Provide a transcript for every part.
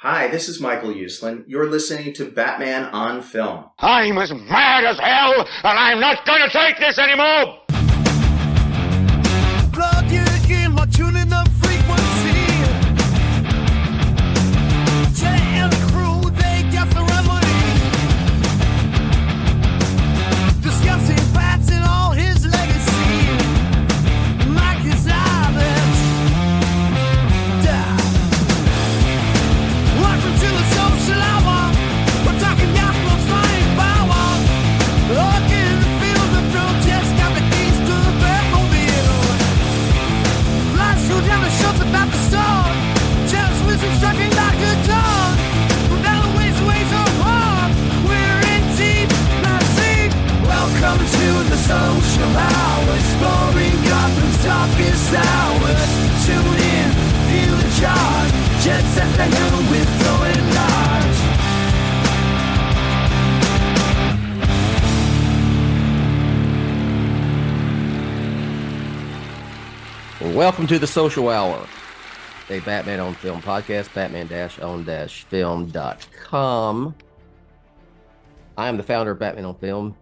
Hi, this is Michael Uslan. You're listening to Batman on Film. I'm as mad as hell, and I'm not gonna take this anymore! Plug you in, my tuning up frequency. Jett and the crew, they got the remedy. Discussing Bats and all his legacy. Mike is Alex. Welcome to the social hour. We're talking gospel, flying power. Look in the field of protest, got the keys to the Batmobile. Lights go down the shuts about to start. Jett's wisdom sucking like a dog. From down the ways of harm. We're in deep, not sleep. Welcome to the social hour. Exploring Gotham's darkest hours. Tune in, feel the charge. Jett's at the helm with throwing large. Well, welcome to the Social Hour, a Batman on Film podcast, batman-on-film.com. I am the founder of Batman on Film,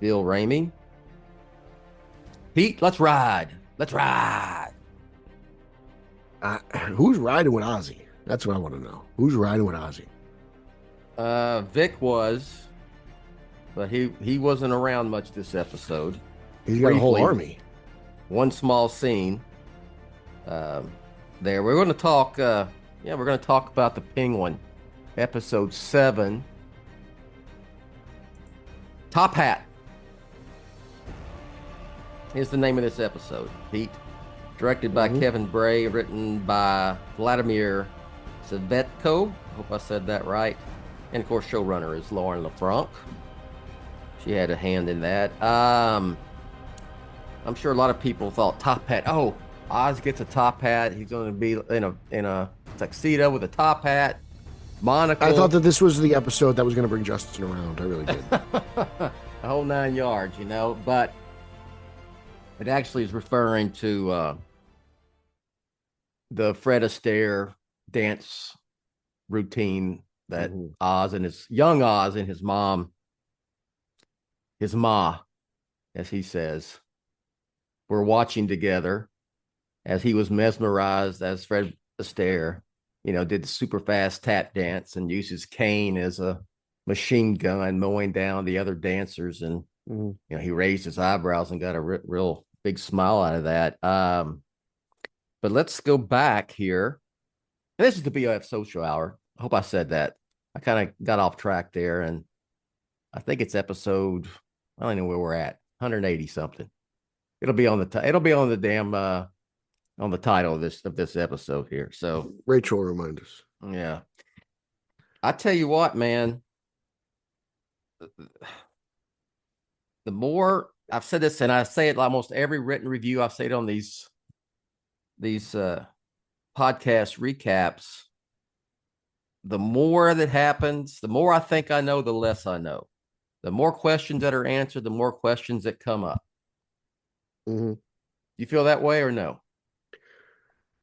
Bill Ramey. Pete, let's ride. Let's ride. Who's riding with Ozzy? That's what I want to know. Who's riding with Ozzy? Vic was, but he wasn't around much this episode. He's got a whole Briefly. army. One small scene there. We're going to talk. We're going to talk about the Penguin, episode 7. Top Hat is the name of this episode. Pete, directed by Kevin Bray, written by Vladimir Savetko. I hope I said that right. And of course, showrunner is Lauren LaFranc. She had a hand in that. I'm sure a lot of people thought top hat. Oh, Oz gets a top hat. He's going to be in a tuxedo with a top hat, monocle. I thought that this was the episode that was going to bring Justin around. I really did. A whole 9 yards, but it actually is referring to the Fred Astaire dance routine that Oz and his ma, as he says, were watching together as he was mesmerized as Fred Astaire, did the super fast tap dance and used his cane as a machine gun mowing down the other dancers. And, he raised his eyebrows and got a real big smile out of that. But let's go back here. And this is the BOF Social Hour. I hope I said that. I kind of got off track there, and I think it's episode, I don't know where we're at, 180 something. It'll be on the damn on the title of this episode here. So Rachel will remind us. Yeah. I tell you what, man. The more I've said this, and I say it almost every written review, I say it on these podcast recaps. The more that happens, the more I think I know, the less I know. The more questions that are answered, the more questions that come up. Mm-hmm. You feel that way or no?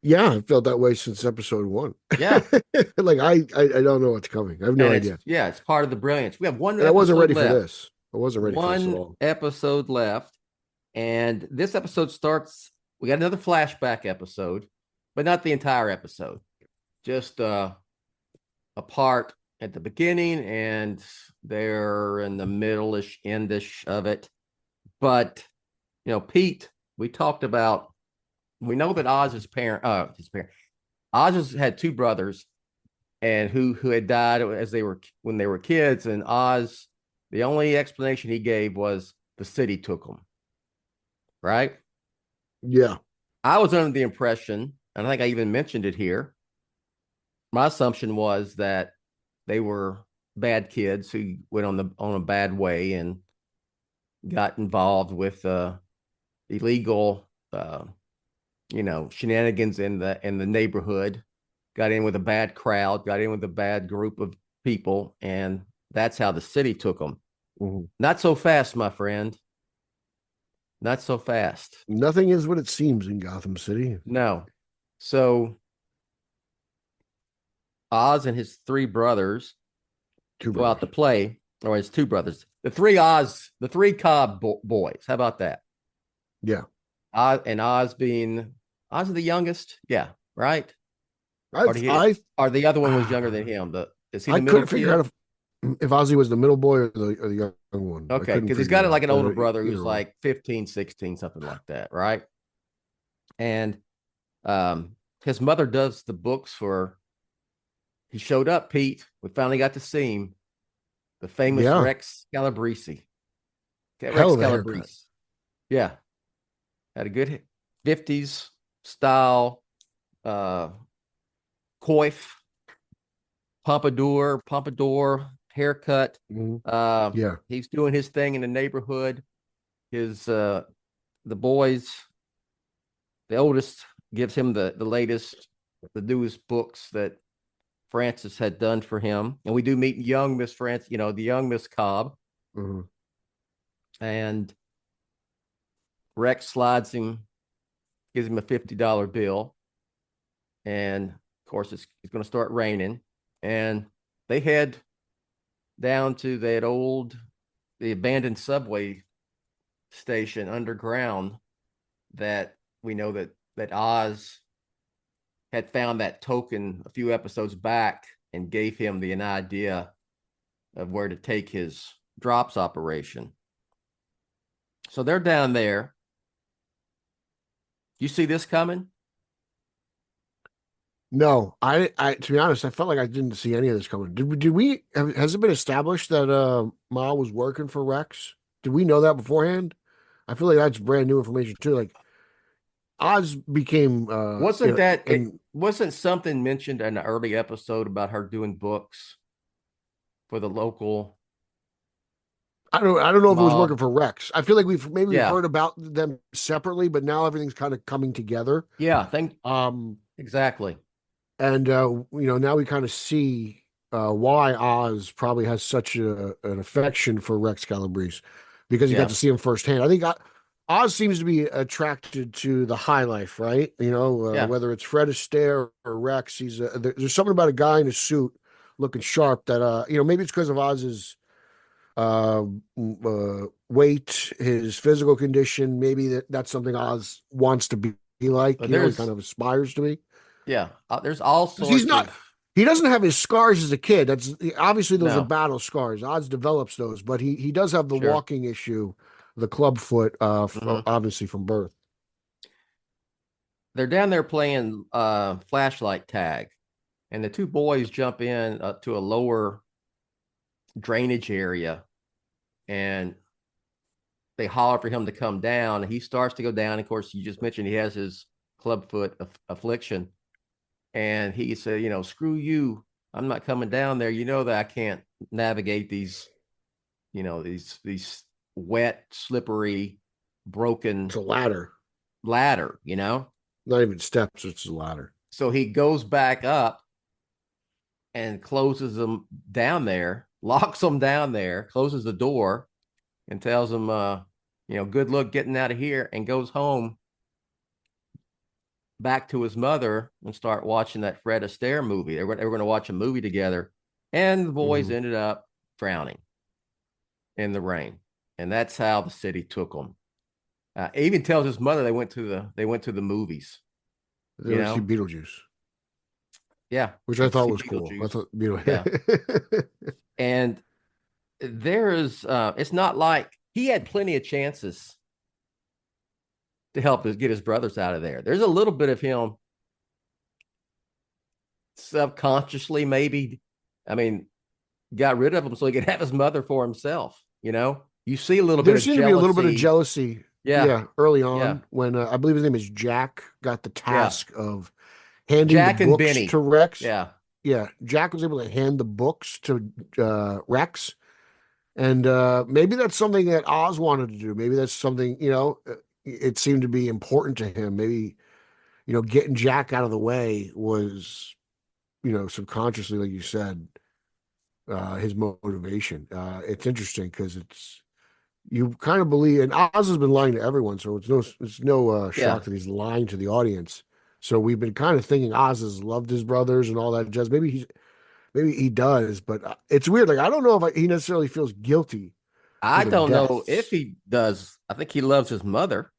Yeah, I felt that way since episode 1. Yeah. Like I don't know what's coming. I have no idea. Yeah, it's part of the brilliance. We have one. And I wasn't ready left. for this. I wasn't ready for this at all. One episode left, and this episode starts. We got another flashback episode, but not the entire episode. Just a part at the beginning, and they're in the middle-ish, endish of it. But Pete, we talked about. We know that Oz's parent. Oz has had 2 brothers, and who had died when they were kids. And Oz, the only explanation he gave was the city took them. Right? Yeah. I was under the impression, and I think I even mentioned it here. My assumption was that they were bad kids who went on a bad way and got involved with illegal. Shenanigans in the neighborhood, got in with a bad crowd, got in with a bad group of people, and that's how the city took them. Mm-hmm. Not so fast, my friend. Not so fast. Nothing is what it seems in Gotham City. No. So Oz and his three brothers Two go out to brothers. play, or his two brothers, the three Cobb boys. How about that? Yeah. Oz is the youngest. Yeah, right. Or the other one was younger than him. Is he I the middle couldn't figure kid? out if Ozzy was the middle boy or the young one. I Okay, couldn't because he's figure got it like out, an older but brother either who's way. like 15, 16, something like that, right? And his mother does the books for. He showed up, Pete. We finally got to see him. The famous Yeah, Rex Calabrese. Okay, hell Rex of a haircut. Calabrese. Yeah. Had a good 50s style coif, pompadour haircut. Mhm. Yeah. He's doing his thing in the neighborhood. The boys, the oldest gives him the newest books that Francis had done for him. And we do meet young Miss France, the young Miss Cobb. Mhm. And Rex gives him a $50 bill. And of course, it's going to start raining. And they head down to the abandoned subway station underground that we know that Oz had found that token a few episodes back and gave him an idea of where to take his drops operation. So they're down there. You see this coming? No, I to be honest, I felt like I didn't see any of this coming. Has it been established that Ma was working for Rex? Did we know that beforehand? I feel like that's brand new information too. Like Oz became Wasn't something mentioned in an early episode about her doing books for the local? I don't know if it was mob? working for Rex. I feel like we've Yeah. heard about them separately, but now everything's kind of coming together. Yeah, I think Um, exactly. and now we kind of see why Oz probably has such an affection for Rex Calabrese because you got Yeah. to see him firsthand. I think Oz seems to be attracted to the high life, right? Yeah. Whether it's Fred Astaire or Rex, there's something about a guy in a suit looking sharp that maybe it's because of Oz's weight, his physical condition. Maybe that's something Oz wants to be like. But He kind of aspires to be. Yeah, there's all 'Cause sorts of he doesn't have his scars as a kid. That's obviously those are no. battle scars. Oz develops those, but he does have the Sure. walking issue, the club foot, Mhm. obviously from birth. They're down there playing flashlight tag, and the two boys jump in to a lower drainage area, and they holler for him to come down. He starts to go down. Of course, you just mentioned he has his clubfoot affliction, and he said, screw you. I'm not coming down there. You know that I can't navigate these, these wet, slippery, broken It's a ladder, ladder, not even steps. It's a ladder. So he goes back up and closes them down there, locks them down there, closes the door, and tells them, good luck getting out of here, and goes home back to his mother and start watching that Fred Astaire movie. They were going to watch a movie together, and the boys ended up drowning in the rain, and that's how the city took them. He even tells his mother they went to the movies. They went to see Beetlejuice. Yeah, which I thought was cool. I thought, yeah. And there is, it's not like he had plenty of chances to help get his brothers out of there. There's a little bit of him subconsciously, maybe. I mean, got rid of him so he could have his mother for himself. You see a little bit of jealousy. There seemed to be a little bit of jealousy. Yeah. Early on when I believe his name is Jack got the task of handing Jack the and books Benny. to Rex. Yeah. Jack was able to hand the books to Rex. And maybe that's something that Oz wanted to do. Maybe that's something, it seemed to be important to him. Maybe, getting Jack out of the way was, subconsciously, like you said, his motivation. It's interesting because you kind of believe, and Oz has been lying to everyone, so it's no shock that he's lying to the audience. So we've been kind of thinking Oz has loved his brothers and all that jazz. Maybe he does, but it's weird. Like I don't know if he necessarily feels guilty for I the don't know if deaths. he does. I think he loves his mother.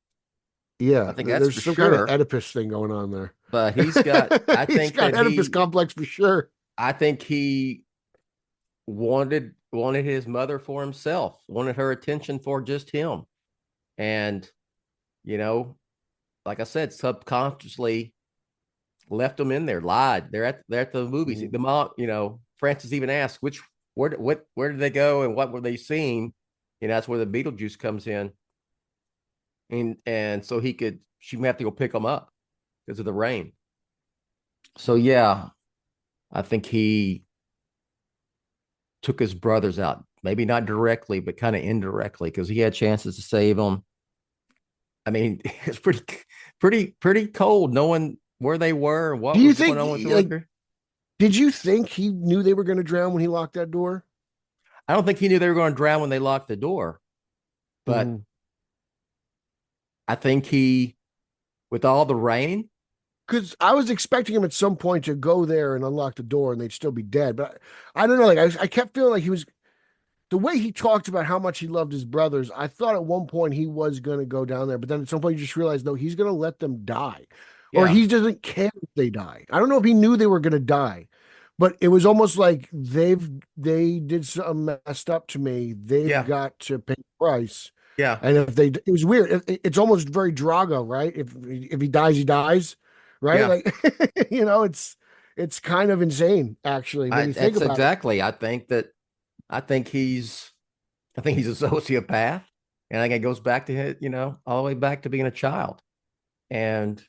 I Yeah, think that's there's for some kind of sure. Oedipus thing going on there. But he's got, I He's think got that Oedipus complex for sure. I think he wanted his mother for himself, wanted her attention for just him. And, you know, like I said, subconsciously left them in there, lied. They're at the movies. Mhm. The mom, Francis even asked where did they go and what were they seeing? That's where the Beetlejuice comes in. And so she may have to go pick them up because of the rain. So yeah, I think he took his brothers out, maybe not directly, but kind of indirectly, because he had chances to save them. I mean, it's pretty cold knowing where they were and what Do you was going think, on with the like, liquor. did you think he knew they were going to drown when he locked that door? I don't think he knew they were going to drown when they locked the door, but Mhm. I think with all the rain, Because I was expecting him at some point to go there and unlock the door and they'd still be dead. But I don't know. Like I kept feeling like he was the way he talked about how much he loved his brothers. I thought at one point he was going to go down there, but then at some point you just realized no, he's going to let them die, or yeah, he doesn't care if they die. I don't know if he knew they were going to die, but it was almost like they did something messed up to me. They've yeah, got to pay the price. yeah, And if they, it was weird. It's almost very Drago, right? If he dies, he dies, right? yeah. Like, it's kind of insane, actually, when you think That's about it. exactly. I think he's a sociopath, and I think it goes back to his, all the way back to being a child, and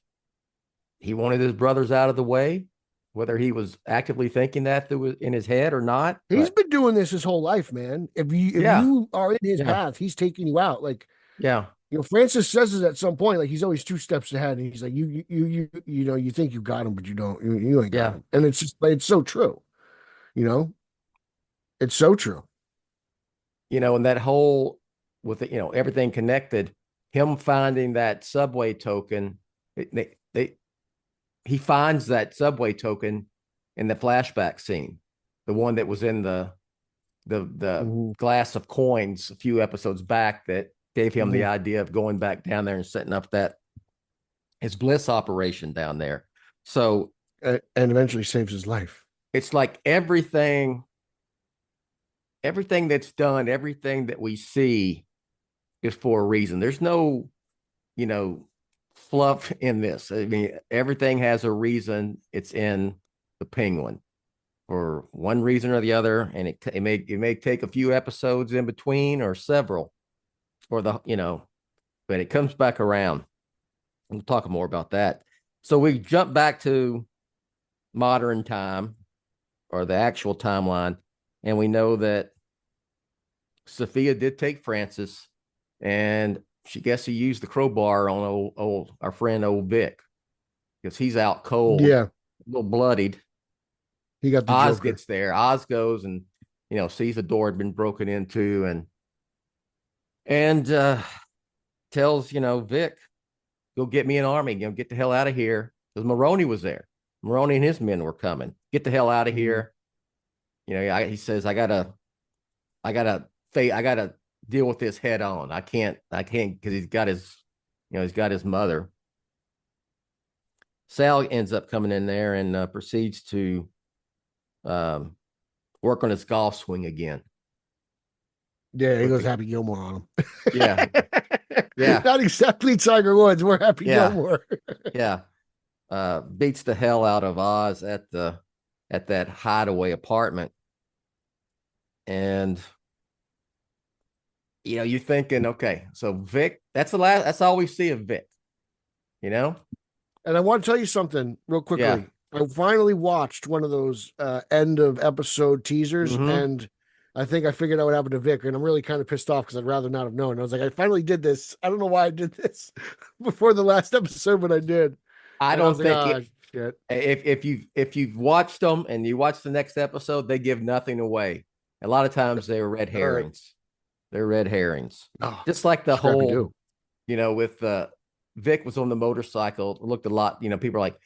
he wanted his brothers out of the way, whether he was actively thinking that was in his head or not. He's But been doing this his whole life, man. If yeah, you are in his yeah, path, he's taking you out. Like, yeah, Francis says it at some point, like he's always two steps ahead, and he's like, you think you got him, but you don't. You ain't got yeah. him, and it's just, it's so true. You know, it's so true. And that whole with it, everything connected. Him finding that subway token, he finds that subway token in the flashback scene, the one that was in the Mhm. glass of coins a few episodes back that gave him the Mhm. idea of going back down there and setting up his bliss operation down there. So And eventually saves his life. it's like everything that's done, everything that we see is for a reason. There's no, you know, fluff in this. I mean, everything has a reason. It's in the Penguin for one reason or the other, and it may take a few episodes in between or several for but it comes back around. We'll talk more about that. So we jump back to modern time or the actual timeline, and we know that Sophia did take Francis, and she used the crowbar on old our friend old Vic because he's out cold, Yeah, a little bloodied. he got the Oz Joker. gets there. Oz goes and sees the door had been broken into, and tells Vic, go get me an army, get the hell out of here, because Maroney was there. Maroney and his men were coming. Get the hell out of here. He says, I gotta deal with this head on. I can't because he's got his mother. Sal ends up coming in there and proceeds to work on his golf swing again. Yeah, he goes Happy Gilmore on him. Yeah, yeah, Not exactly Tiger Woods. We're Happy yeah, Gilmore. yeah. Beats the hell out of Oz at that hideaway apartment, and you're thinking, okay, so Vic, that's all we see of Vic, And I want to tell you something real yeah. quickly. I finally watched one of those end of episode teasers, Mm-hmm. and I think I figured out what happened to Vic, and I'm really kind of pissed off because I'd rather not have known. I was like, I finally did this. I don't know why I did this before the last episode, but I did. I And I was don't like, think ah, shit. if you've watched them and you watch the next episode, they give nothing away. A lot of times they're red All right. herrings. They're red herrings. Oh, Just like the Scrappy whole, Doo. with Vic was on the motorcycle, looked a lot, people are like,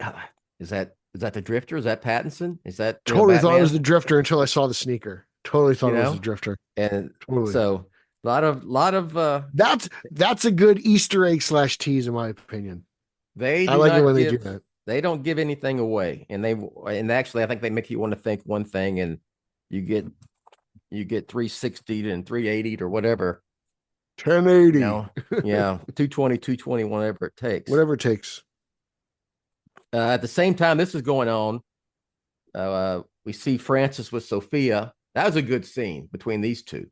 "Ah, is that the Drifter? Is that Pattinson? Is that Totally thought it was the Batman?" Drifter until I saw the sneaker. Totally You thought it was the know, Drifter. and Totally. so a lot of That's a good Easter egg / tease, in my opinion. they I do like it not when they do give that. they don't give anything away, and actually I think they make you want to think one thing, and you get 360 and 380 or whatever, 1080, yeah, 220, 220, whatever it takes. whatever it takes. At the same time this is going on, we see Francis with Sophia. That was a good scene between these two.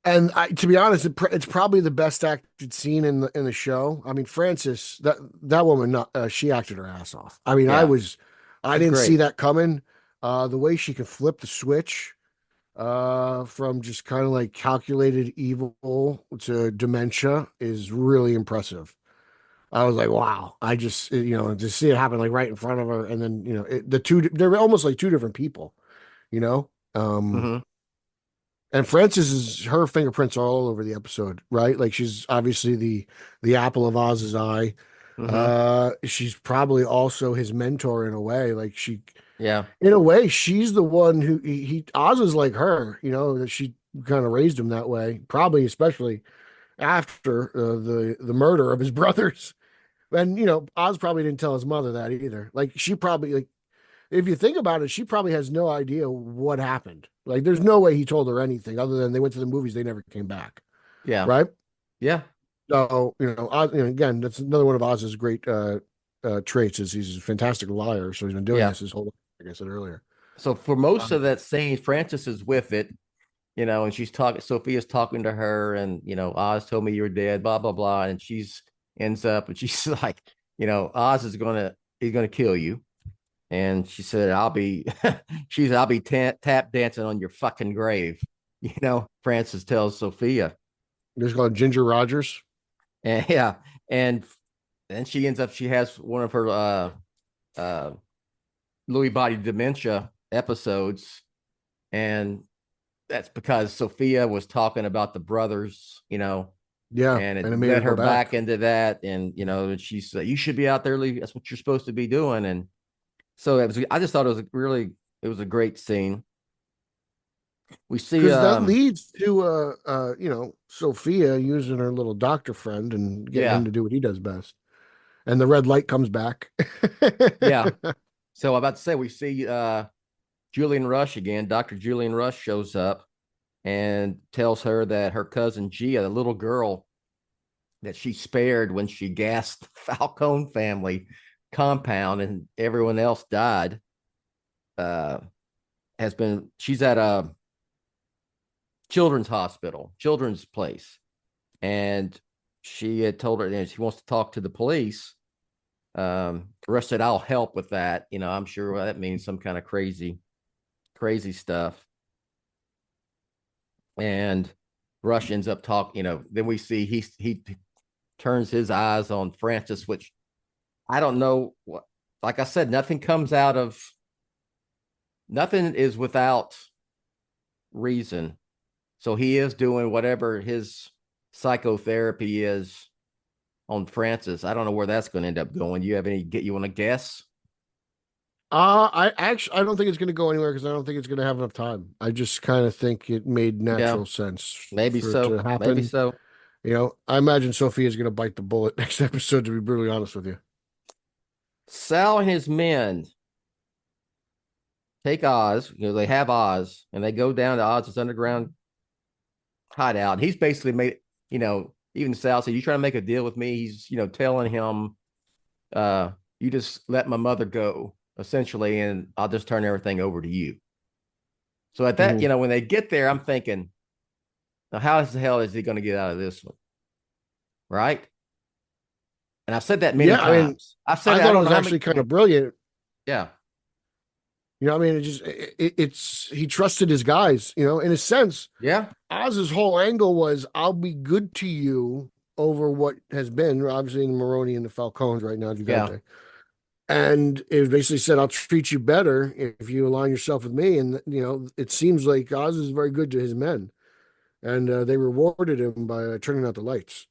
And to be honest, it's probably the best acted scene in the show. I mean, Frances, that woman, not she acted her ass off. I mean, Yeah, I she's didn't see great. that coming. The way she can flip the switch from just kind of like calculated evil to dementia is really impressive. I was like, wow. I just, to see it happen like right in front of her. And then, they're almost like two different people, you know? Hmm. And her fingerprints are all over the episode, right? Like she's obviously the apple of Oz's eye. Hmm. She's probably also his mentor in a way. Like Yeah. in a way, she's the one who Oz is like her, that she kind of raised him that way, probably especially after the murder of his brothers. And Oz probably didn't tell his mother that either. Like she probably, like, if you think about it, she probably has no idea what happened. Like there's no way he told her anything other than they went to the movies, they never came back. Yeah. Right? Yeah. So, Oz, again, that's another one of Oz's great traits is he's a fantastic liar. So he's been doing Yeah. this his whole life, like I said earlier. So for most of that scene, Francis is with it, and she's talking, Sophia's talking to her, and Oz told me you're dead, blah blah blah, and she's ends up, and she's like, Oz he's gonna kill you, and she said, I'll be, I'll be tap dancing on your fucking grave, Francis tells Sophia, There's called Ginger Rogers. and yeah, and then she has one of her Lewy body dementia episodes, and that's because Sophia was talking about the brothers, Yeah, and it and it made led her her go back back. into that. And, she said, you should be out there. That's what you're supposed to be doing. And so I just thought it was a great scene. We see, Because that leads to Sophia using her little doctor friend and getting yeah, him to do what he does best. And the red light comes back. yeah. So I'm about to say, we see, Julian Rush again. Dr. Julian Rush shows up and tells her that her cousin Gia, the little girl that she spared when she gassed the Falcone family compound and everyone else died, she's at a children's hospital, children's place. And she had told her that she wants to talk to the police. Rush said, I'll help with that. I'm sure that means some kind of crazy stuff. And Rush ends up talking, then we see he turns his eyes on Francis, which I don't know what, like I said, nothing is without reason. So he is doing whatever his psychotherapy is on Francis. I don't know where that's going to end up going. You want to guess? I don't think it's going to go anywhere because I don't think it's going to have enough time. I just kind of think it made natural sense Maybe for so. it to happen. Maybe so. I imagine Sophia's going to bite the bullet next episode, to be brutally honest with you. Sal and his men take Oz, they have Oz, and they go down to Oz's underground hideout. He's basically made, even Sal said, you trying to make a deal with me? He's, telling him, you just let my mother go, essentially, and I'll just turn everything over to you. So at that, when they get there, I'm thinking, now how the hell is he going to get out of this one? Right? And I've said that many times. I mean, I've said I thought it was actually kind of brilliant. Yeah. I mean, it's he trusted his guys, in a sense. Yeah. Oz's whole angle was, I'll be good to you over what has been, obviously, the Maroni and the Falcones right now, Gigante. And it basically said, I'll treat you better if you align yourself with me. And, it seems like Oz is very good to his men. And they rewarded him by turning out the lights.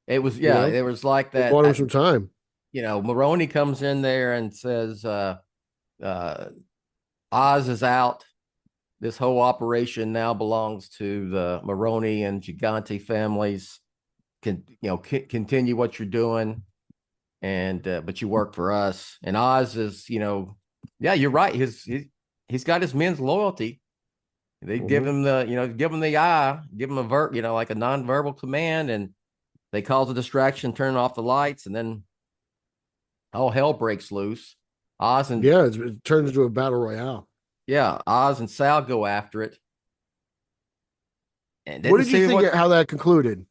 It was, You know, it was like they that. bought him some time. Maroney comes in there and says, Oz is out. This whole operation now belongs to the Maroney and Gigante families. Continue what you're doing, and but you work for us. And Oz is, yeah, you're right. He's got his men's loyalty. They give him give him the eye, give him a like a nonverbal command, and they cause a distraction, turn off the lights, and then all hell breaks loose. Oz and it turns into a battle royale. Yeah, Oz and Sal go after it. And What did you think of how that concluded?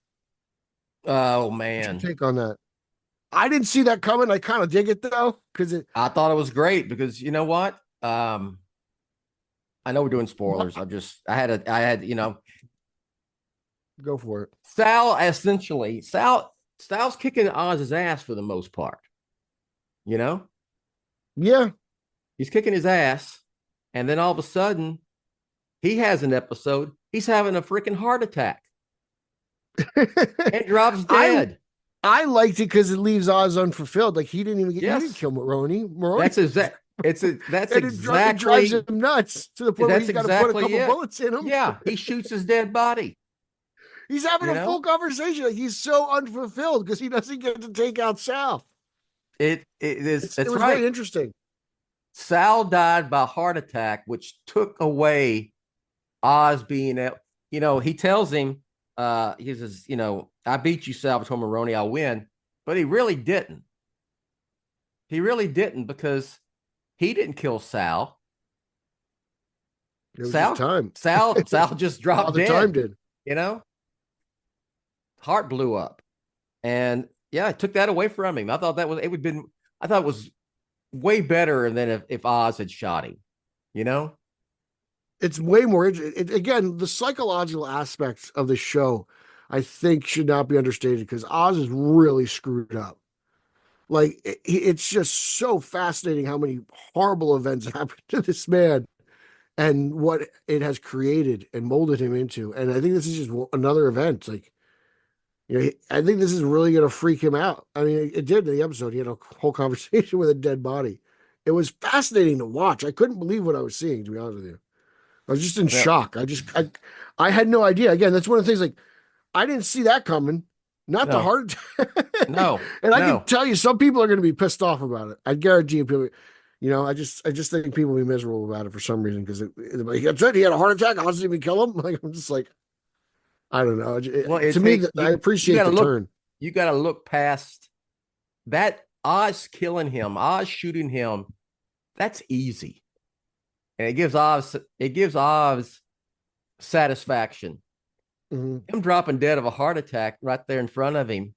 Oh What's man, your take on that? I didn't see that coming. I kind of dig it though, because I thought it was great because you know what? I know we're doing spoilers. I had go for it. Sal's kicking Oz's ass for the most part. Yeah, He's kicking his ass, and then all of a sudden, he has an episode. He's having a freaking heart attack and drops dead. I liked it because it leaves Oz unfulfilled. Like he didn't even get he Yes. didn't kill Maroney. That's exactly. That's and exactly. it drives him nuts to the point where That's he's got to put a exactly couple it. bullets in him. Yeah, he shoots his dead body. He's having You a know? full conversation. Like he's so unfulfilled because he doesn't get to take out Sal. It was right. Very interesting. Sal died by heart attack, which took away Oz being he tells him, he says, I beat you, Salvatore Maroney, I'll win. But he really didn't. He really didn't because he didn't kill Sal. It was just time. Sal just dropped the dead. Time did. Heart blew up. And yeah, it took that away from him. I thought it was way better than if Oz had shot him, It's way more again, the psychological aspects of the show, I think, should not be understated because Oz is really screwed up. Like it's just so fascinating how many horrible events happened to this man and what it has created and molded him into. And I think this is just another event. Like, I think this is really going to freak him out. I mean, it did in the episode. He had a whole conversation with a dead body. It was fascinating to watch. I couldn't believe what I was seeing, to be honest with you. I was just in shock. I had no idea. Again, that's one of the things, like, I didn't see that coming. Not the heart attack. No. And I can tell you, some people are going to be pissed off about it. I guarantee you people, I just think people will be miserable about it for some reason because he had a heart attack. I didn't even kill him. Like, I'm just like, I don't know. To me, I appreciate the turn. You got to look past that. Oz killing him, Oz shooting him. That's easy. And it gives Oz satisfaction. Mm-hmm. Him dropping dead of a heart attack right there in front of him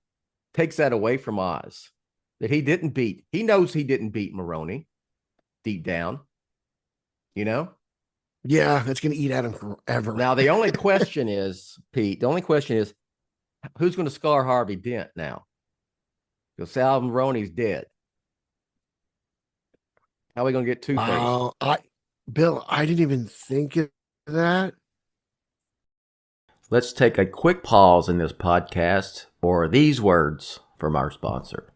takes that away from Oz. That he didn't beat. He knows he didn't beat Maroney deep down. Yeah, that's going to eat at him forever. Now, the only question is, Pete, who's going to scar Harvey Dent now? Because Sal Maroney's dead. How are we going to get Two-Face? Bill, I didn't even think of that. Let's take a quick pause in this podcast for these words from our sponsor.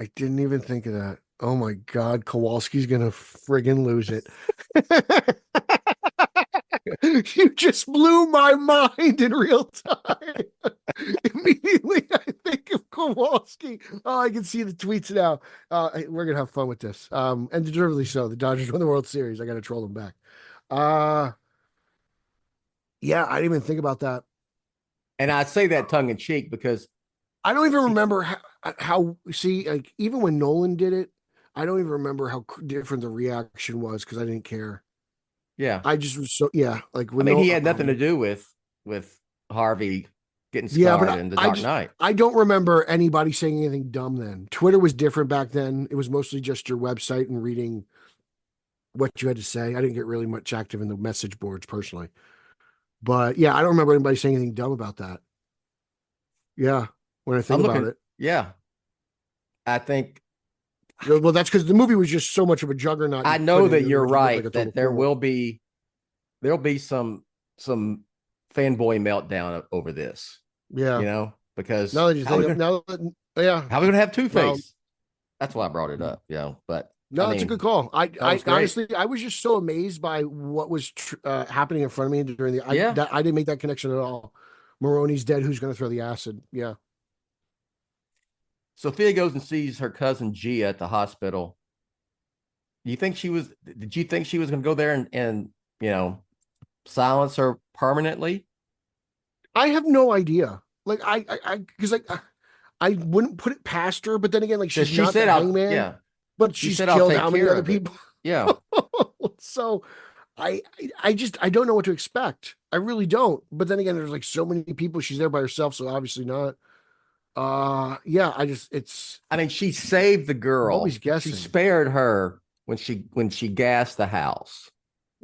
I didn't even think of that. Oh my God, Kowalski's going to friggin' lose it. You just blew my mind in real time. Immediately, I think of Kowalski. Oh, I can see the tweets now. We're going to have fun with this. And deservedly so. The Dodgers won the World Series. I got to troll them back. Yeah, I didn't even think about that. And I say that tongue in cheek because I don't even remember how like, even when Nolan did it, I don't even remember how different the reaction was because I didn't care. Yeah. I just was like, he had nothing to do with Harvey getting scarred in The Dark Knight. I don't remember anybody saying anything dumb then. Twitter was different back then. It was mostly just your website and reading what you had to say. I didn't get really much active in the message boards personally. But yeah, I don't remember anybody saying anything dumb about that. Yeah, when I think about it. Yeah. I think. Well, that's because the movie was just so much of a juggernaut. I know that you're right, that there'll be some fanboy meltdown over this. Yeah. Because Now that you think, yeah. how are we gonna have Two-Face? Well, That's why I brought it up, but no, I it's a mean, good call. I was great. honestly, I was just so amazed by what was happening in front of me during the. I didn't make that connection at all. Maroney's dead. Who's going to throw the acid? Yeah. Sophia goes and sees her cousin Gia at the hospital. Did you think she was going to go there and silence her permanently? I have no idea. Like because I wouldn't put it past her, but then again, like she's she not said, the hangman. Yeah, but she's killed how many other people? Yeah. So I don't know what to expect. I really don't. But then again, there's like so many people. She's there by herself, so obviously not. Yeah, I mean, she saved the girl. Always guessing. She spared her when she gassed the house.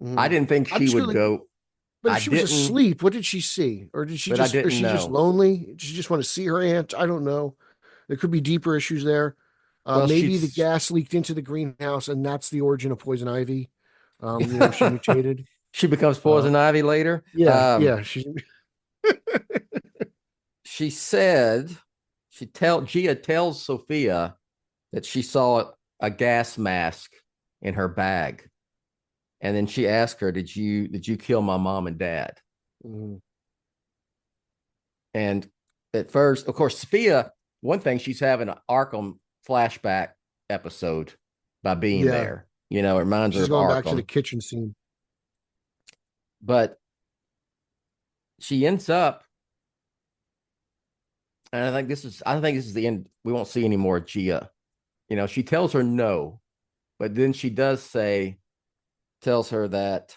Mm. I didn't think she would go. But if she was asleep, what did she see? Or did she just, is she just lonely? Did she just want to see her aunt? I don't know. There could be deeper issues there. Maybe the gas leaked into the greenhouse, and that's the origin of poison ivy. She mutated. She becomes poison ivy later. Yeah. She said, Gia tells Sophia that she saw a gas mask in her bag. And then she asked her, did you kill my mom and dad? Mm. And at first, of course, Sophia, one thing, she's having an Arkham flashback episode by being there. It reminds her of Arkham. She's going back to the kitchen scene. But she ends up, and I think this is the end. We won't see any more of Gia. She tells her no, but then she tells her that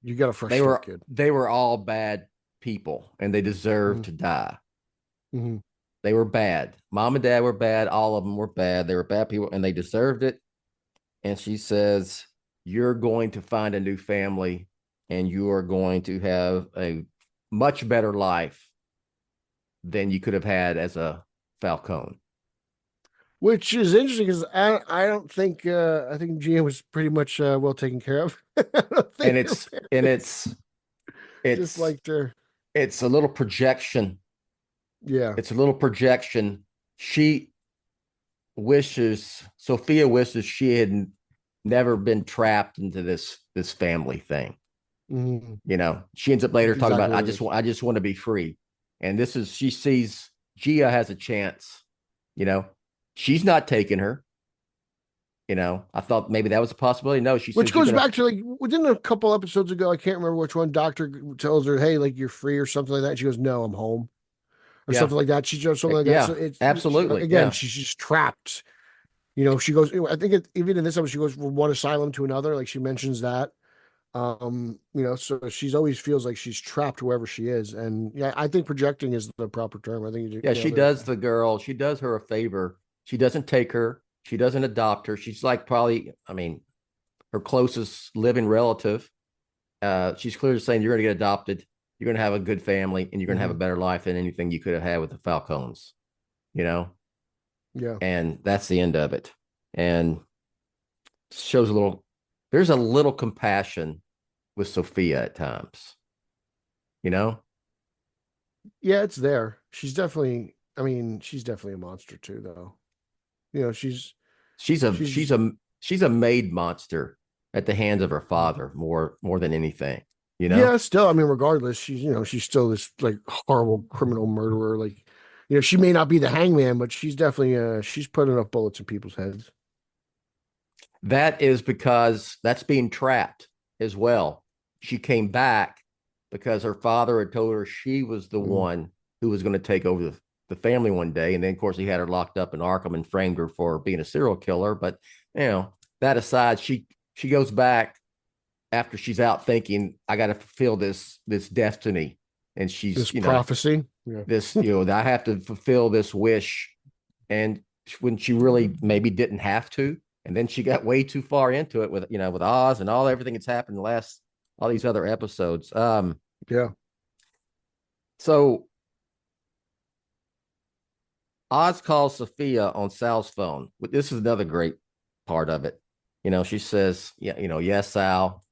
you got a fresh kid. They were all bad people and they deserved to die. Mm-hmm. They were bad. Mom and dad were bad. All of them were bad. They were bad people and they deserved it. And she says, you're going to find a new family and you are going to have a much better life than you could have had as a Falcone. Which is interesting because I don't think I think Gia was pretty much well taken care of. and it's just like her. It's a little projection. Yeah, it's a little projection. Sophia wishes she had never been trapped into this family thing. Mm-hmm. She ends up later talking about I just want to be free, and she sees Gia has a chance. She's not taking her. I thought maybe that was a possibility. No, which goes back to like within a couple episodes ago. I can't remember which one. Doctor tells her, "Hey, like you're free" or something like that. And she goes, "No, I'm home," or something like that. She does something like that. So absolutely. She's just trapped. She goes. I think even in this episode, she goes from one asylum to another. Like she mentions that. So she's always feels like she's trapped wherever she is. And yeah, I think projecting is the proper term. I think she does the girl. She does her a favor. She doesn't take her. She doesn't adopt her. She's like probably, her closest living relative. She's clearly saying you're going to get adopted. You're going to have a good family and you're going to have a better life than anything you could have had with the Falcones, Yeah. And that's the end of it. And shows there's a little compassion with Sophia at times, Yeah, it's there. She's definitely a monster too, though. She's a made monster at the hands of her father more than anything. Yeah, still, regardless, she's still this like horrible criminal murderer. Like, she may not be the hangman, but she's definitely she's putting enough bullets in people's heads. That is because that's being trapped as well. She came back because her father had told her she was the one who was going to take over the family one day. And then, of course, he had her locked up in Arkham and framed her for being a serial killer. But, that aside, she goes back after she's out thinking, I got to fulfill this destiny. And she's, this prophecy. This, I have to fulfill this wish. And when she really maybe didn't have to. And then she got way too far into it with Oz and everything that's happened in the last, all these other episodes. So Oz calls Sophia on Sal's phone. This is another great part of it. She says, yes, Sal,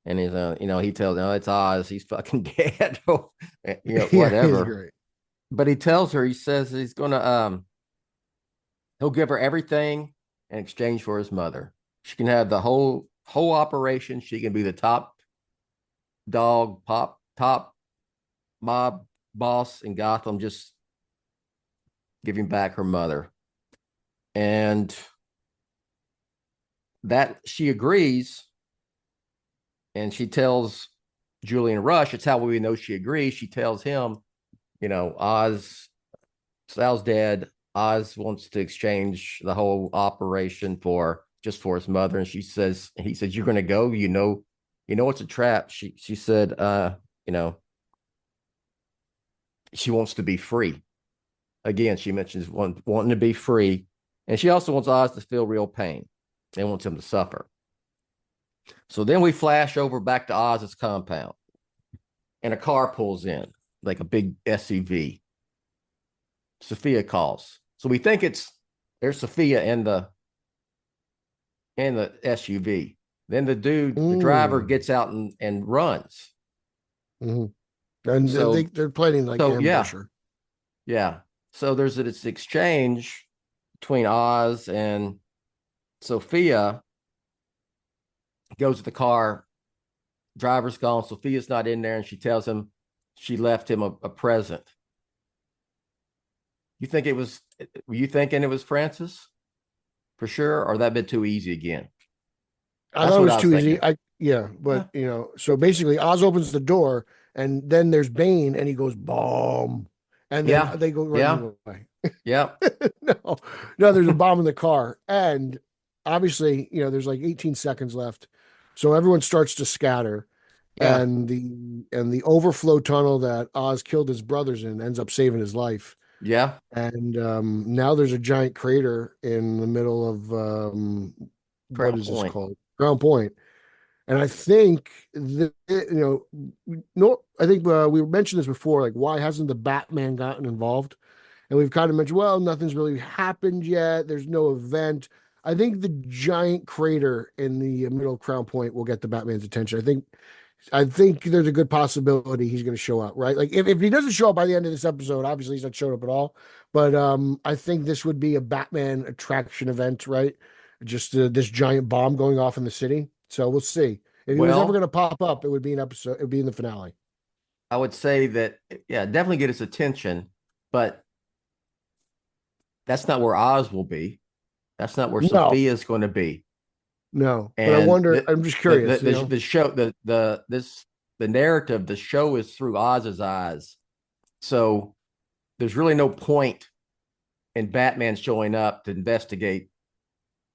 And he's, he tells, no, it's Oz. He's fucking dead. Yeah, he's Whatever. great. But he tells her, he says he's going to, he'll give her everything in exchange for his mother. She can have the whole operation. She can be the top dog, top mob boss in Gotham. Just giving back her mother. And that she agrees. And she tells Julian Rush, it's how we know she agrees. She tells him, Sal's dead. Oz wants to exchange the whole operation for his mother. And he says, you're going to go, it's a trap. She said, she wants to be free. Again, she mentions wanting to be free. And she also wants Oz to feel real pain. They want him to suffer. So then we flash over back to Oz's compound, and a car pulls in, like a big SUV. Sophia calls. So we think there's Sophia in the SUV. Then the driver gets out and runs. Mm-hmm. And so, they're planning like ambusher. Yeah. So there's this exchange between Oz and Sophia. Goes to the car, driver's gone, Sophia's not in there, and she tells him she left him a present. Were you thinking it was Francis for sure, or that bit too easy again? I thought it was too easy. So basically Oz opens the door, and then there's Bane, and he goes bomb, and then they go running away. Yeah. No, there's a bomb in the car, and obviously, there's like 18 seconds left. So everyone starts to scatter, and the overflow tunnel that Oz killed his brothers in ends up saving his life. Yeah. And now there's a giant crater in the middle of what is this called? Ground Point. And I think I think we mentioned this before, like, why hasn't the Batman gotten involved? And we've kind of mentioned, well, nothing's really happened yet. There's no event. I think the giant crater in the middle of Crown Point will get the Batman's attention. I think there's a good possibility he's going to show up, right? Like if he doesn't show up by the end of this episode, obviously he's not showing up at all. But I think this would be a Batman attraction event, right? Just this giant bomb going off in the city. So we'll see. If he was ever going to pop up, it would be an episode. It would be in the finale. I would say that, definitely get his attention, but that's not where Oz will be. That's not where Sophia is going to be. No, and but I wonder. I'm just curious. The show, the narrative, the show is through Oz's eyes, so there's really no point in Batman showing up to investigate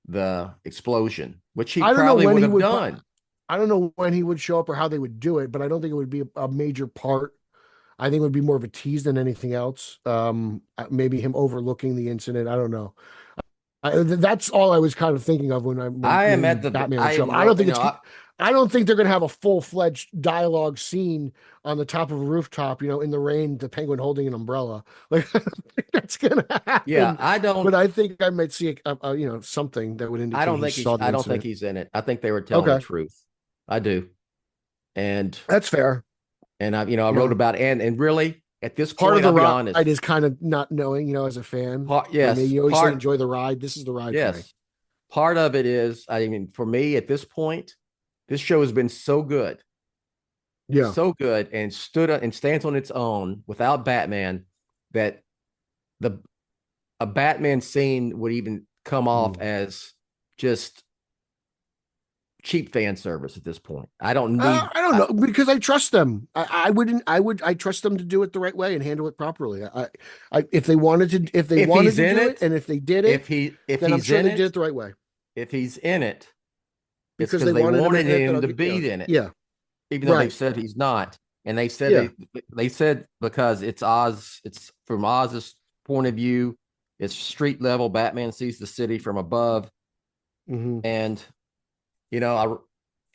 the explosion, which he probably would have done. I don't know when he would show up or how they would do it, but I don't think it would be a major part. I think it would be more of a tease than anything else. Maybe him overlooking the incident. I don't know. That's all I was kind of thinking of when I am at the Batman show. I don't think they're going to have a full-fledged dialogue scene on the top of a rooftop, in the rain, the Penguin holding an umbrella. Like, I don't think that's going to happen. Yeah, I don't. But I think I might see something that would indicate. I don't think he's in it. I think they were telling the truth. I do, and that's fair. And I wrote about it, and really. At this part point, of the ride is kind of not knowing, as a fan. Yes, you always say enjoy the ride. This is the ride. Yes, for me. Part of it is, for me at this point, this show has been so good, so good, and stands on its own without Batman that a Batman scene would even come off as just cheap fan service at this point. I don't know, because I trust them. I trust them to do it the right way and handle it properly. If they wanted to do it, and if they did it, then I'm sure they did it the right way. If he's in it, because they wanted him to be in it. Yeah. Even though they said he's not. And they said they said because it's Oz, it's from Oz's point of view, it's street level. Batman sees the city from above. Mm-hmm. And I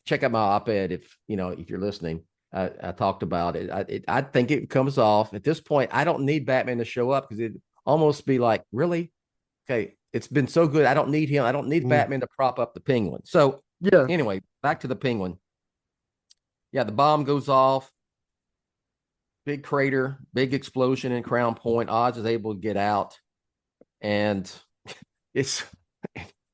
check out my op-ed if you're listening. I talked about it. I think it comes off at this point. I don't need Batman to show up because it'd almost be like, really? Okay, it's been so good. I don't need him. I don't need Batman to prop up the Penguin. So anyway, back to the Penguin. Yeah, the bomb goes off. Big crater, big explosion in Crown Point. Oz is able to get out, and it's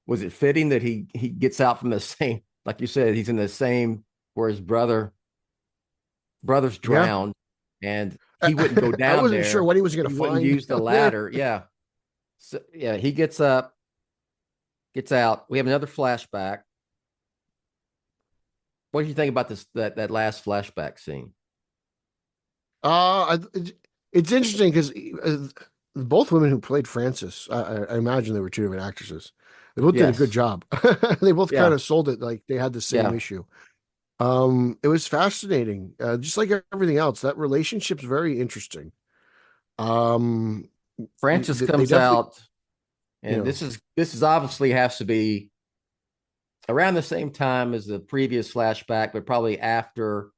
was it fitting that he gets out from the same, like you said, he's in the same where his brother's Yeah. drowned, and he wouldn't go I down wasn't there. sure what he was going He to wouldn't find. use the ladder. Yeah. So yeah, he gets up, gets out. We have another flashback. What do you think about this that last flashback scene? It's interesting because both women who played Frances, I imagine they were two different actresses. They both did a good Yes. job. They both Yeah. kind of sold it like they had the same Yeah. issue. It was fascinating. Just like everything else, that relationship's very interesting. Francis they comes definitely, out, you and know, this is obviously has to be around the same time as the previous flashback, but probably after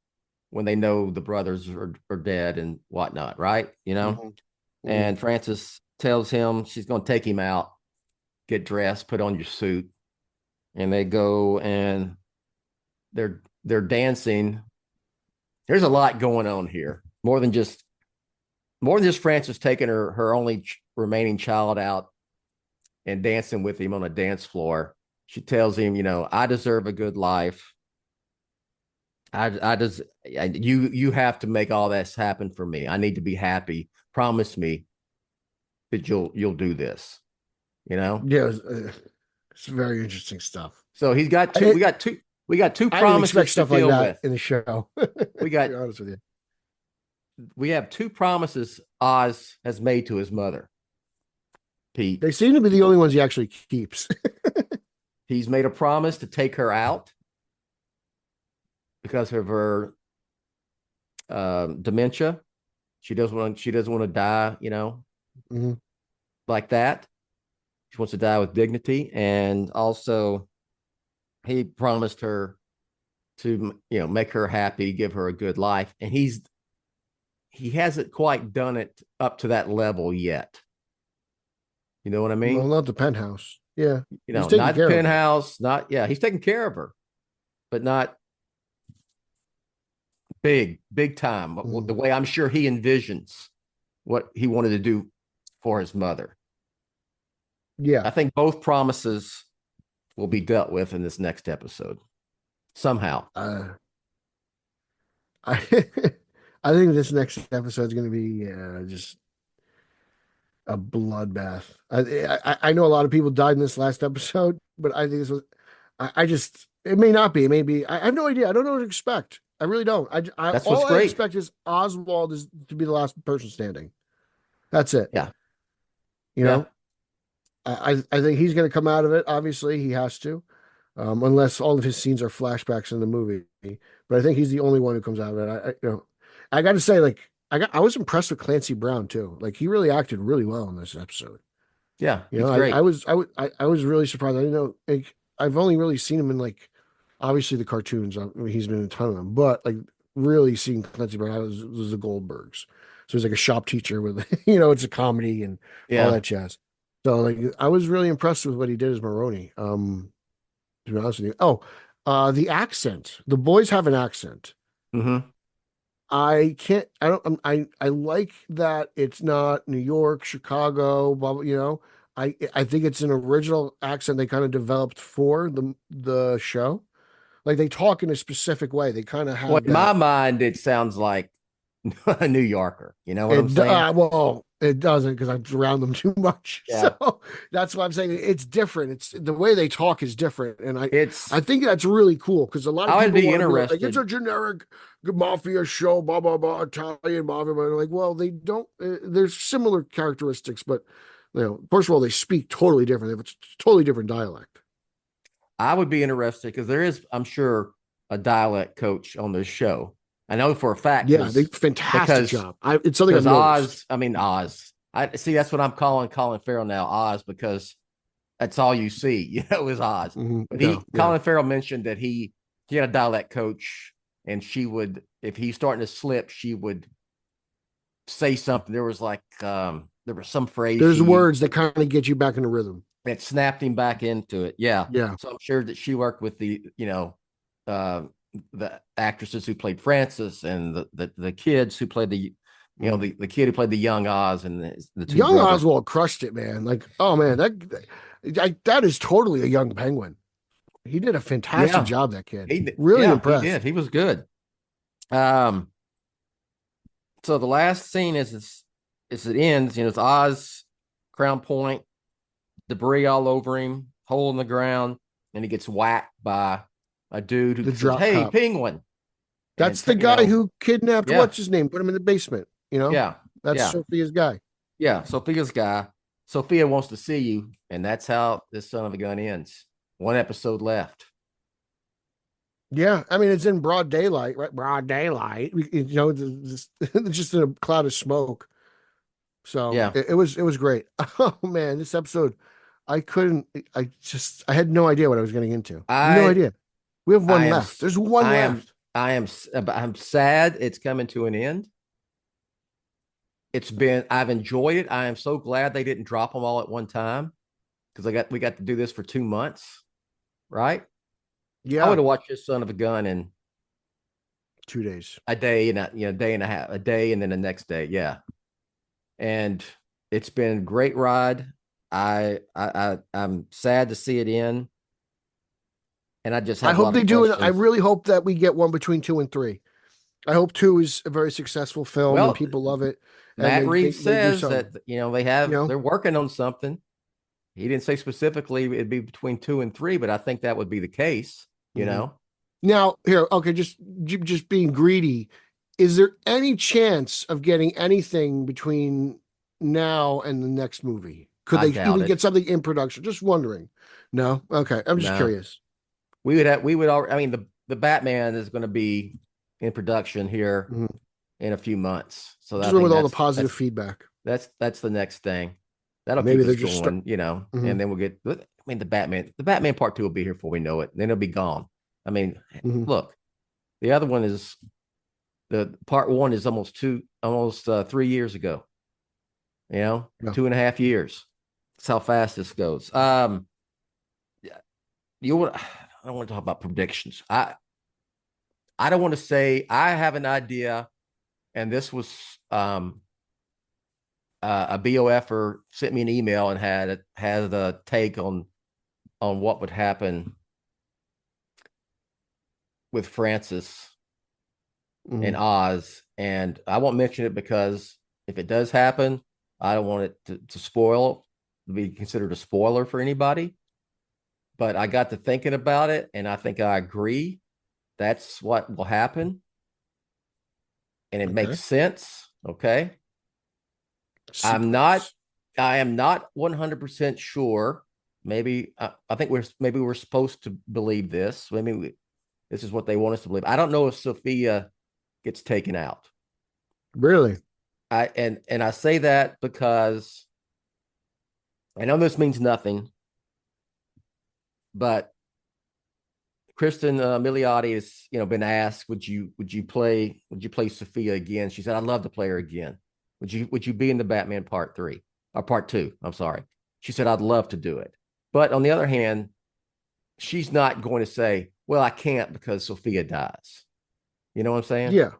when they know the brothers are dead and whatnot, right? You know? mhm, mhm. And Francis tells him she's going to take him out, get dressed, put on your suit, and they go and they're dancing. There's a lot going on here, more than just Francis taking her only remaining child out and dancing with him on a dance floor. She tells him, I deserve a good life. You have to make all this happen for me. I need to be happy. Promise me that you'll do this. Yeah, it's very interesting stuff. So he's got two. We got two I didn't expect promises to stuff like deal that with. in the show. We To be got honest with you. we have two promises Oz has made to his mother. Pete, They seem to be the only ones he actually keeps. he's made a promise to take her out because of her dementia. She doesn't want to die, Mhm. like that. She wants to die with dignity, and also he promised her to make her happy, give her a good life, and he hasn't quite done it up to that level yet. You know what I Well, mean? not the penthouse. Yeah. He's taking Not the care of her. penthouse, not he's taking care of her, but not big time. Mhm. The way I'm sure he envisions what he wanted to do for his mother. Yeah. I think both promises will be dealt with in this next episode somehow. I I think this next episode is going to be just a bloodbath. I know a lot of people died in this last episode, but I think this was. I just it may not be. It may be. I have no idea. I don't know what to expect. I really don't. That's what's All I great. expect is Oswald is to be the last person standing. That's it. Yeah. You Yeah. know, I think he's going to come out of it. Obviously, he has to, unless all of his scenes are flashbacks in the movie. But I think he's the only one who comes out of it. I got to say, like, I was impressed with Clancy Brown too. Like, he really acted really well in this episode. Yeah. You know, He's great. I was really surprised. I didn't know. Like, I've only really seen him in like, obviously the cartoons. I mean, he's been in a ton of them, but like really seeing Clancy Brown was the Goldbergs. So he's like a shop teacher with, it's a comedy and all Yeah. that jazz. So like, I was really impressed with what he did as Maroney. To be honest with you. Oh, the accent. The boys have an accent. Mm-hmm. I can't. I don't. I like that it's not New York, Chicago. Blah, blah, I think it's an original accent they kind of developed for the show. Like they talk in a specific way. They kind of Well, have in my that. mind, it sounds like a New Yorker. You know what I'm saying? Well, it doesn't because I'm around them too much. Yeah. So that's why I'm saying it's different. It's the way they talk is different, and It's I think that's really cool because a lot of I would people be want to be like, interested. it's a generic mafia show, blah blah blah, Italian mafia. But like, well, they don't. There's similar characteristics, but first of all, they speak totally different. They have a totally different dialect. I would be interested because there is, I'm sure, a dialect coach on this show. I know for a fact. Yeah, they fantastic job. It's something I've noticed. Oz. I see. That's what I'm calling Colin Farrell now, Oz, because that's all you see. Is Oz. Mhm. But Yeah, Colin Farrell mentioned that he had a dialect coach, and she would, if he's starting to slip, she would say something. There was like there was some phrase. there's words that kind of get you back in the rhythm. That snapped him back into it. Yeah. Yeah. So I'm sure that she worked with the the actresses who played Frances and the kids who played the the kid who played the young Oz and the two Young brothers. Oswald crushed it, man. Like, oh man, that is totally a young Penguin. He did a fantastic Yeah, job. That kid, he really he impressed. did. He was good. So the last scene is it ends. It's Oz, Crown Point, debris all over him, hole in the ground, and he gets whacked by a dude who The says, drop "Hey, cop. Penguin." That's And the guy who kidnapped yeah, what's his name, put him in the basement. yeah, That's yeah, Sophia's guy. yeah. Sophia's guy. Sophia wants to see you, and that's how this son of a gun ends. One episode left. Yeah, I mean it's in broad daylight, right? Broad daylight. It's just in a cloud of smoke. So Yeah, it was great. Oh man, this episode, I couldn't. I had no idea what I was getting into. No I idea. We have I one am left. There's one I am left. I'm sad it's coming to an end. I've enjoyed it. I am so glad they didn't drop them all at one time because we got to do this for 2 months, right? I would Yeah, have watched this son of a gun in 2 days. a day and day and a half, a day and then the next day. Yeah. And it's been a great ride. I'm sad to see it end. And I just I have a hope lot they of do it. I questions. really hope that we get one between 2 and 3. I hope 2 is a very successful film and Well, people love it. And Matt Reeves they do says something. that they're working on something. He didn't say specifically it'd be between 2 and 3, but I think that would be the case, Mhm. Now, here, okay, just being greedy. Is there any chance of getting anything between now and the next movie? Could I they doubt even it. get something in production? Just wondering. No? Okay. I'm just No. curious. We would all I mean the Batman is going to be in production here Mhm. in a few months. So I Just went think with all the positive that's feedback. that's the next thing. That'll Maybe keep they're us just going, Mhm. and then we'll get I mean the Batman part 2 will be here before we know it. Then it'll be gone. I mean, Mhm. look, the other one is the part 1 is almost 3 years ago. Yeah. 2.5 years. That's how fast this goes. I don't want to talk about predictions. I don't want to say I have an idea, and this was a BOFer sent me an email and had a take on what would happen with Francis and Mhm. Oz, and I won't mention it because if it does happen, I don't want it to be considered a spoiler for anybody. But I got to thinking about it, and I think I agree. That's what will happen, and it Okay. makes sense. Okay, I'm not. Sequence. I am not 100% sure. Maybe I think we're supposed to believe this. This is what they want us to believe. I don't know if Sophia gets taken out. Really? And I say that because I know this means nothing, but Kristen Milioti has been asked, would you play Sophia again? She said, I'd love to play her again. Would you be in the Batman Part 3 or Part 2? I'm sorry. She said, I'd love to do it. But on the other hand, she's not going to say, well, I can't because Sophia dies. You know what I'm saying? Yeah.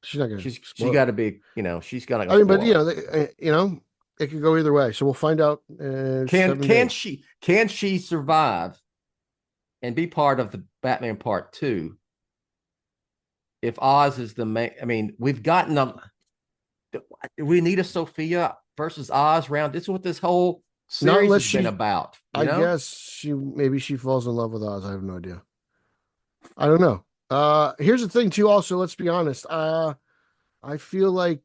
She's not going to She got to be, she's gonna I mean, but spoil it could go either way. So we'll find out in 7 days. Can she survive and be part of the Batman Part 2 if Oz is the main? I mean, we've gotten we need a Sophia versus Oz round. This is what this whole Not series unless has been about. I guess maybe she falls in love with Oz. I have no idea. I don't know. Here's the thing too. Also, let's be honest. I feel like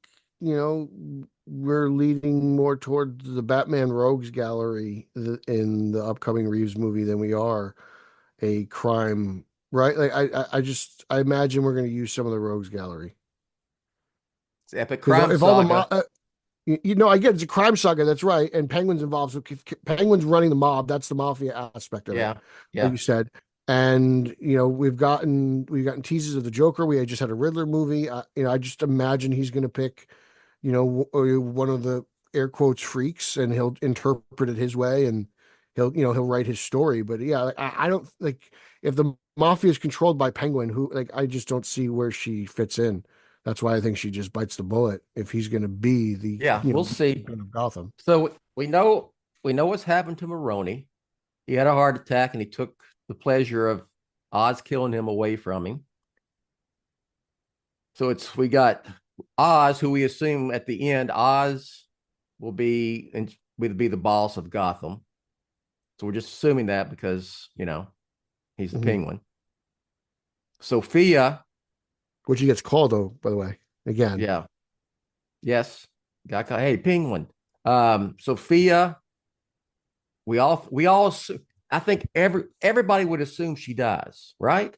we're leading more toward the Batman Rogues Gallery in the upcoming Reeves movie than we are a crime. Right? Like I imagine we're going to use some of the Rogues Gallery It's epic because crime if all saga. the I get it's a crime saga. That's right, and Penguin's involved. So Penguin's running the mob. That's the mafia aspect of it, Yeah, like yeah. you said. And we've gotten teases of the Joker. We just had a Riddler movie. I just imagine he's going to pick, one of the air quotes freaks, and he'll interpret it his way, and he'll write his story. But yeah, I don't like if the Mafia is controlled by Penguin, who like I just don't see where she fits in. That's why I think she just bites the bullet if he's going to be the We'll see. of Gotham. So we know what's happened to Maroni. He had a heart attack, and he took the pleasure of Oz killing him away from him. So we got Oz, who we assume at the end Oz will be the boss of Gotham. So we're just assuming that because he's the Penguin. Sophia, which he gets called though, by the way, again. Yeah. Yes. Got called. Hey, Penguin. Sophia. We all. I think everybody would assume she dies, right?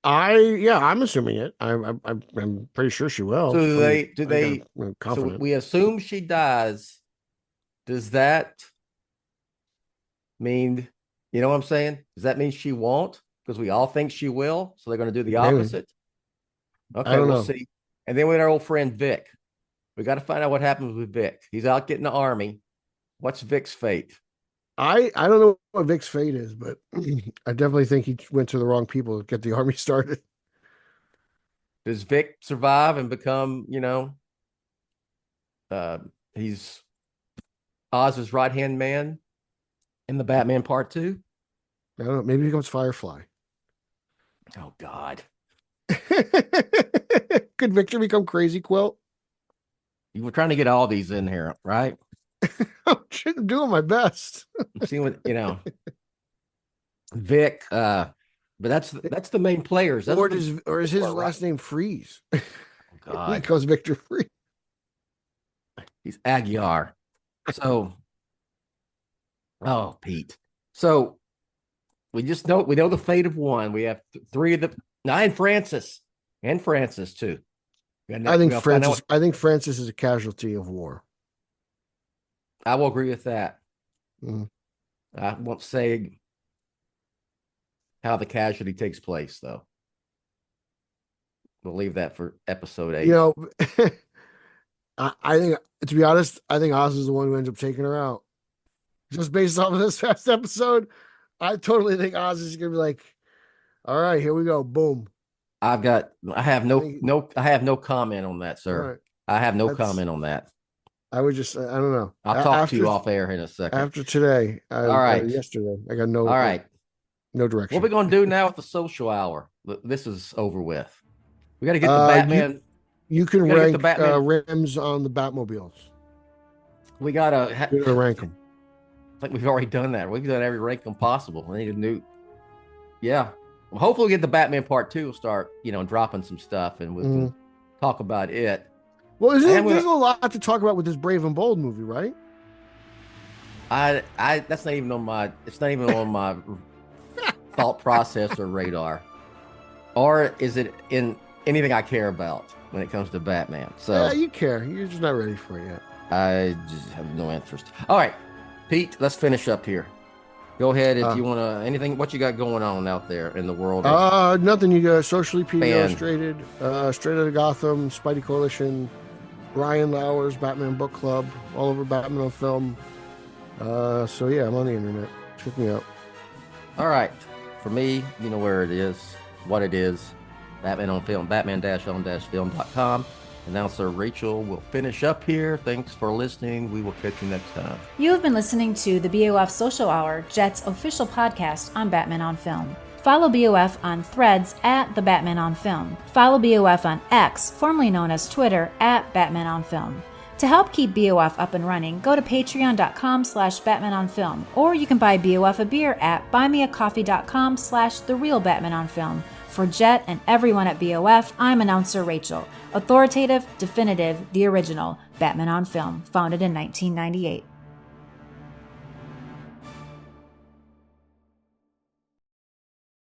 I'm assuming it. I'm pretty sure she will. So do they? I'm confident. So we assume she dies. Does that mean? You know what I'm saying? Does that mean she won't? Because we all think she will. So they're going to do the opposite. Okay, we'll see. And then we got our old friend Vic. We got to find out what happens with Vic. He's out getting the army. What's Vic's fate? I don't know what Vic's fate is, but I definitely think he went to the wrong people to get the army started. Does Vic survive and become, he's Oz's right-hand man in the Batman Part 2? I don't know. Maybe he becomes Firefly. Oh, God. Could Victor become Crazy Quilt? You were trying to get all these in here, right? I'm doing my best. I'm seeing what Vic, but that's the main players. Or is his last name Freeze? Oh, God. He calls Victor Freeze. He's Aguiar. So, Pete. So we know the fate of one. We have three of and Francis too. I think Francis is a casualty of war. I will agree with that. Mm. I won't say how the casualty takes place, though. We'll leave that for episode 8. I think, to be honest, I think Oz is the one who ends up taking her out. Just based off of this past episode, I totally think Oz is going to be like, all right, here we go. Boom. I have no comment on that, sir. Right. I have no comment on that. I would just, I don't know. I'll talk to you off air in a second. After today. All right. Yesterday. I got no. All right. No direction. What are we going to do now with the social hour? This is over with. We got to get the Batman. You can rank rims on the Batmobiles. We got to rank them. I think we've already done that. We've done every rank them possible. We need a new. Yeah. Well, hopefully we get the Batman Part 2. We'll start, dropping some stuff and we can talk about it. Well, there's a lot to talk about with this Brave and Bold movie, right? It's not even on my thought process or radar. Or is it in anything I care about when it comes to Batman? So yeah, you care. You're just not ready for it yet. I just have no interest. All right, Pete, let's finish up here. Go ahead if you want to. Anything? What you got going on out there in the world? Nothing. You got Socially Pete Illustrated, Straight Outta Gotham, Spidey Coalition, Brian Lauer's Batman Book Club, all over Batman on Film. So yeah, I'm on the internet. Check me out. All right. For me, you know where it is, what it is. Batman on Film, batman-on-film.com. Announcer Rachel will finish up here. Thanks for listening. We will catch you next time. You have been listening to the BOF Social Hour, Jett's official podcast on Batman on Film. Follow BOF on Threads at The Batman on Film. Follow BOF on X, formerly known as Twitter, at Batman on Film. To help keep BOF up and running, go to patreon.com/BatmanOnFilm, or you can buy BOF a beer at buymeacoffee.com/TheRealBatmanOnFilm. For Jett and everyone at BOF, I'm announcer Rachel. Authoritative, definitive, the original, Batman on Film, founded in 1998.